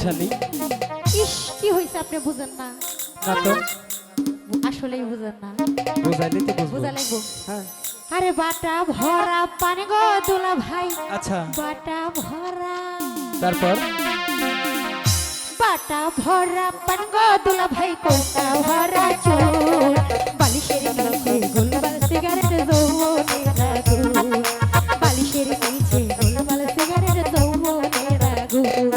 শালি। ইস কি হইছে আপনি বুঝেন না? না তো আসলেই বুঝেন না, বুঝাইলে তো বুঝবো। বুঝা লাগবো। হ্যাঁ আরে বাটা ভরা পানি গো দুলা ভাই, আচ্ছা বাটা ভরা, তারপর বাটা ভরা পানি গো দুলা ভাই, কোটা ভরা চুল, বালিশের নিচে গোলমাল সিগারেট যৌবনের আগুন, বালিশের নিচে গোলমাল সিগারেট যৌবনের আগুন।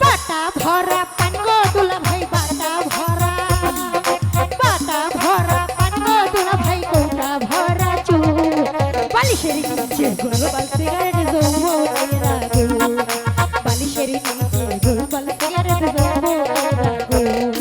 বাটা ভরা পান গো দুলা ভাই, বাটা ভরা, বাটা ভরা পান গো দুলা ভাই, কোটা ভরা চুল, বালিশের নিচে গোলমাল সিগারেট যৌবনের আগুন, বালিশের নিচে গোলমাল সিগারেট যৌবনের আগুন।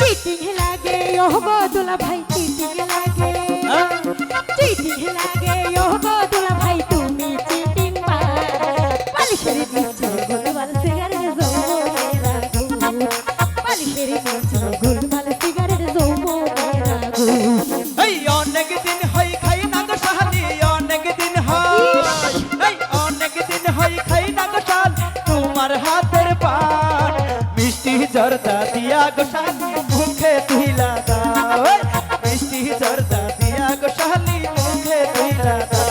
চিটিং লাগে ওহ গো দুলা ভাই, চিটিং লাগে, চিটিং লাগে ওহ গো দুলা ভাই, তুমি চিটিং মার, বালিশের নিচে গোলমাল সিগারেট যৌবনের আগুন, বালিশের নিচে গোলমাল সিগারেট যৌবনের আগুন। এই অনেক দিন হই খাই না গো শালি, অনেক দিন হয়, এই অনেক দিন হই খাই না গো শাল, তোমার হাতের পান মিষ্টি জর্দা দিয়া গো শালি, মুখে তুইলা দাও, এই মিষ্টি জর্দা দিয়া গো শালি, মুখে তুইলা দাও।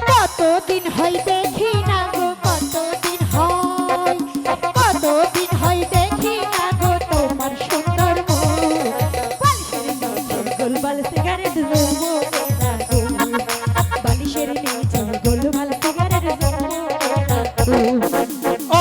কতদিন হয় দেখি না গো, কতদিন হয়, কতদিন হয় দেখি না গো তোমার সুন্দর মুখ, বালিশের নিচে গোলমাল সিগারেট যৌবনের আগুন, বালিশের নিচে গোলমাল সিগারেট যৌবনের আগুন।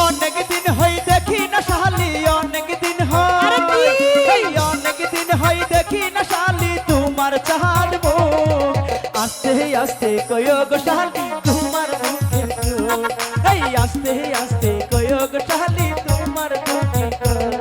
অনেক দিন হই দেখি না শালি, অনেক দিন আরে কি? হয়, এই অনেক দিন হই দেখি না শালি, তোমার চাহার মুখ, আস্তে আস্তে কয়ো গো শালি, তোমার মুখের চোখ, এই আস্তে আস্তে কয়ো গো শালি, তোমার মুখের চোখ।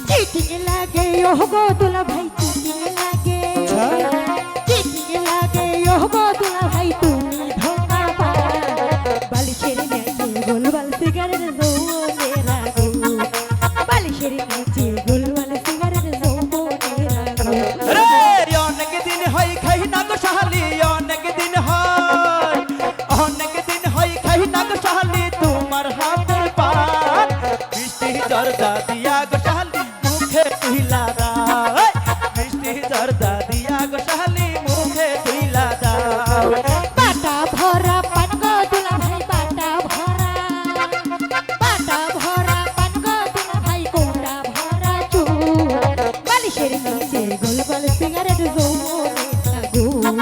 চিটিং লাগে ওহ গো দুলা ভাই, চিটিং লাগে, চিটিং লাগে ওহ গো দুলা ভাই, তুমি ধোঁকা পাও, বালিশের নিচে গোলমাল সিগারেট যৌবনের আগুন, বালিশের নিচে গোলমাল সিগারেট যৌবনের আগুন। রে অনেক দিন হই খাই না গো শালি, অনেক দিন হয়, অনেক দিন হই খাই না গো শালি, তোমার হাতের পান মিষ্টি জর্দা দিয়া গো শালি, মুখে তুইলা দাও, এই মিষ্টি জর্দা দিয়া গো শালি, মুখে তুইলা দাও। বাটা ভরা পান গো দুলা ভাই, বাটা ভরা, বাটা ভরা পান গো দুলা ভাই, কোটা ভরা চুল, বালিশের নিচে গোলমাল সিগারেট যৌবনের আগুন,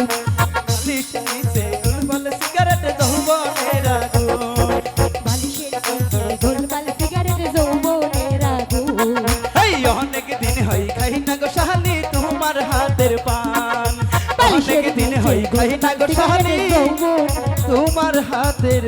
বালিশ নিচে গুলবল সিগারেট যৌবনের আগুন, বালিশের নিচে গোলমাল সিগারেট যৌবনের আগুন। এই অনেক দিন হই খাই না গো শালি, তোমার হাতের পান, অনেক দিন হই খাই না গো শালি, তোমার হাতের